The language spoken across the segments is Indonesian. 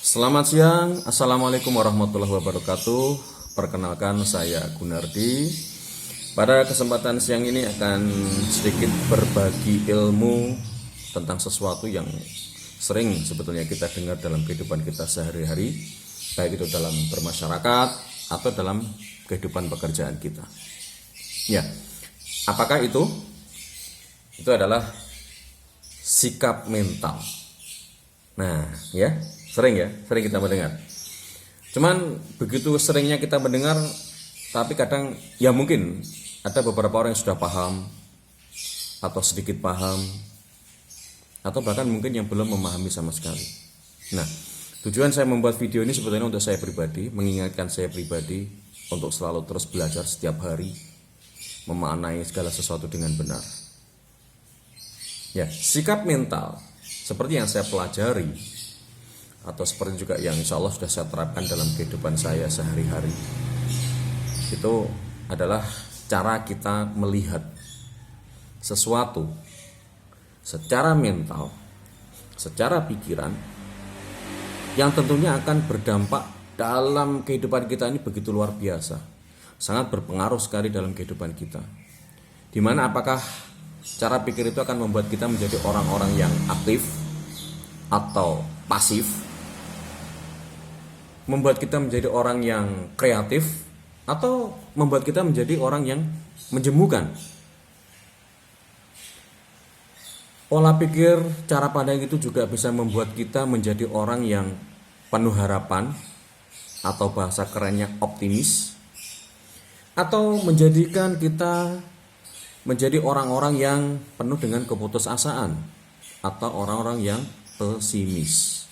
Selamat siang, Assalamualaikum warahmatullahi wabarakatuh. Perkenalkan saya Gunardi. Pada kesempatan siang ini akan sedikit berbagi ilmu tentang sesuatu yang sering sebetulnya kita dengar dalam kehidupan kita sehari-hari, baik itu dalam bermasyarakat atau dalam kehidupan pekerjaan kita. Ya, apakah itu? Itu adalah sikap mental. Nah, sering kita mendengar. Cuman begitu seringnya kita mendengar, tapi kadang ya mungkin ada beberapa orang yang sudah paham atau sedikit paham atau bahkan mungkin yang belum memahami sama sekali. Nah, tujuan saya membuat video ini sebetulnya untuk saya pribadi, mengingatkan saya pribadi untuk selalu terus belajar setiap hari, memaknai segala sesuatu dengan benar. Ya, sikap mental seperti yang saya pelajari atau seperti juga yang insya Allah sudah saya terapkan dalam kehidupan saya sehari-hari, itu adalah cara kita melihat sesuatu secara mental, secara pikiran, yang tentunya akan berdampak dalam kehidupan kita ini begitu luar biasa, sangat berpengaruh sekali dalam kehidupan kita. Dimana apakah cara pikir itu akan membuat kita menjadi orang-orang yang aktif atau pasif, membuat kita menjadi orang yang kreatif, atau membuat kita menjadi orang yang menjemukan. Pola pikir, cara pandang itu juga bisa membuat kita menjadi orang yang penuh harapan, atau bahasa kerennya optimis, atau menjadikan kita menjadi orang-orang yang penuh dengan keputusasaan, atau orang-orang yang pesimis.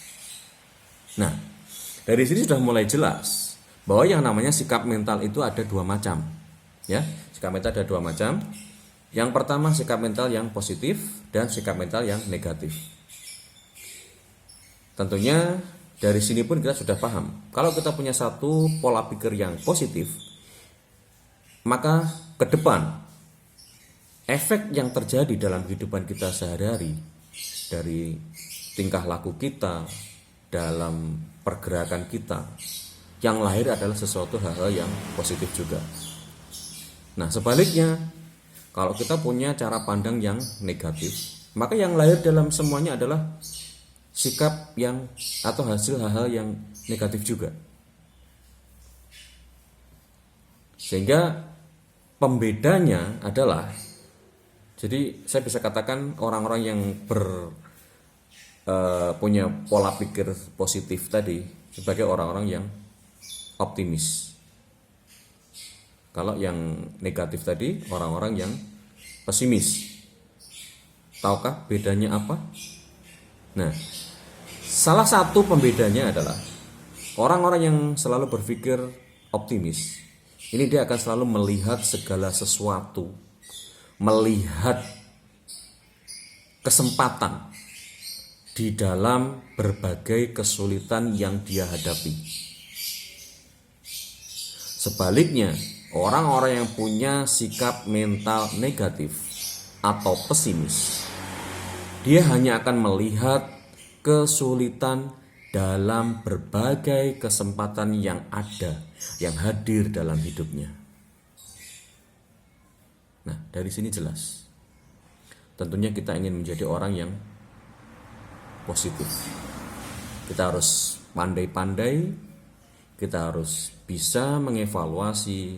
Nah, dari sini sudah mulai jelas bahwa yang namanya sikap mental itu ada dua macam. Ya, sikap mental ada dua macam. Yang pertama sikap mental yang positif dan sikap mental yang negatif. Tentunya dari sini pun kita sudah paham. Kalau kita punya satu pola pikir yang positif, maka ke depan efek yang terjadi dalam kehidupan kita sehari-hari, dari tingkah laku kita, dalam pergerakan kita, yang lahir adalah sesuatu hal-hal yang positif juga. Nah, sebaliknya, kalau kita punya cara pandang yang negatif, maka yang lahir dalam semuanya adalah sikap yang atau hasil hal-hal yang negatif juga. Sehingga pembedanya adalah, jadi saya bisa katakan orang-orang yang punya pola pikir positif tadi sebagai orang-orang yang optimis. Kalau yang negatif tadi orang-orang yang pesimis. Tahukah bedanya apa? Nah, salah satu pembedanya adalah orang-orang yang selalu berpikir optimis, ini dia akan selalu melihat segala sesuatu, melihat kesempatan di dalam berbagai kesulitan yang dia hadapi. Sebaliknya, orang-orang yang punya sikap mental negatif atau pesimis, dia hanya akan melihat kesulitan dalam berbagai kesempatan yang ada, yang hadir dalam hidupnya. Nah, dari sini jelas. Tentunya kita ingin menjadi orang yang positif. Kita harus pandai-pandai, kita harus bisa mengevaluasi,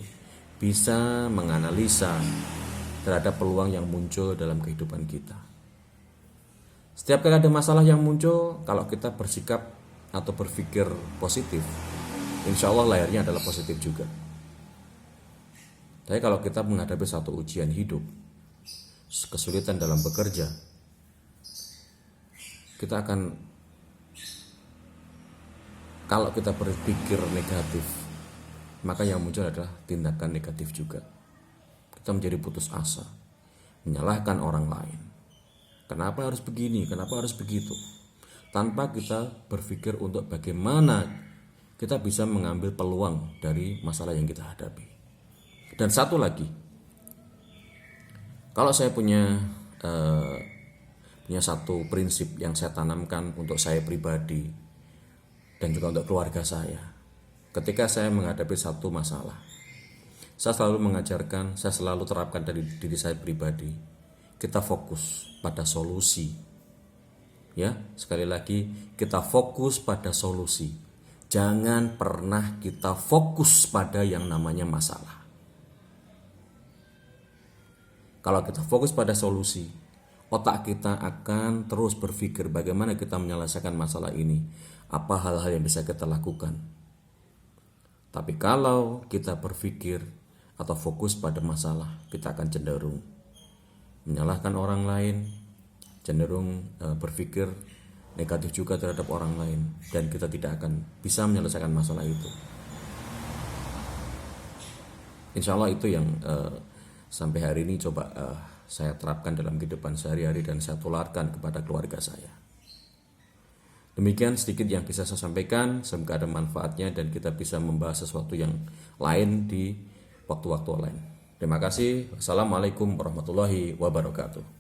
bisa menganalisa terhadap peluang yang muncul dalam kehidupan kita. Setiap kali ada masalah yang muncul, kalau kita bersikap atau berpikir positif, insya Allah lahirnya adalah positif juga. Tapi kalau kita menghadapi satu ujian hidup, kesulitan dalam bekerja, kita akan, kalau kita berpikir negatif, maka yang muncul adalah tindakan negatif juga. Kita menjadi putus asa, menyalahkan orang lain. Kenapa harus begini? Kenapa harus begitu? Tanpa kita berpikir untuk bagaimana kita bisa mengambil peluang dari masalah yang kita hadapi. Dan satu lagi, kalau saya punya satu prinsip yang saya tanamkan untuk saya pribadi, dan juga untuk keluarga saya. Ketika saya menghadapi satu masalah, saya selalu mengajarkan, saya selalu terapkan dari diri saya pribadi, kita fokus pada solusi. Ya, sekali lagi, kita fokus pada solusi. Jangan pernah kita fokus pada yang namanya masalah. Kalau kita fokus pada solusi, otak kita akan terus berpikir bagaimana kita menyelesaikan masalah ini, apa hal-hal yang bisa kita lakukan. Tapi kalau kita berpikir atau fokus pada masalah, kita akan cenderung menyalahkan orang lain, cenderung berpikir negatif juga terhadap orang lain, dan kita tidak akan bisa menyelesaikan masalah itu. Insya Allah itu yang sampai hari ini coba saya terapkan dalam kehidupan sehari-hari dan saya tularkan kepada keluarga saya. Demikian sedikit yang bisa saya sampaikan, semoga ada manfaatnya dan kita bisa membahas sesuatu yang lain di waktu-waktu lain. Terima kasih. Wassalamualaikum warahmatullahi wabarakatuh.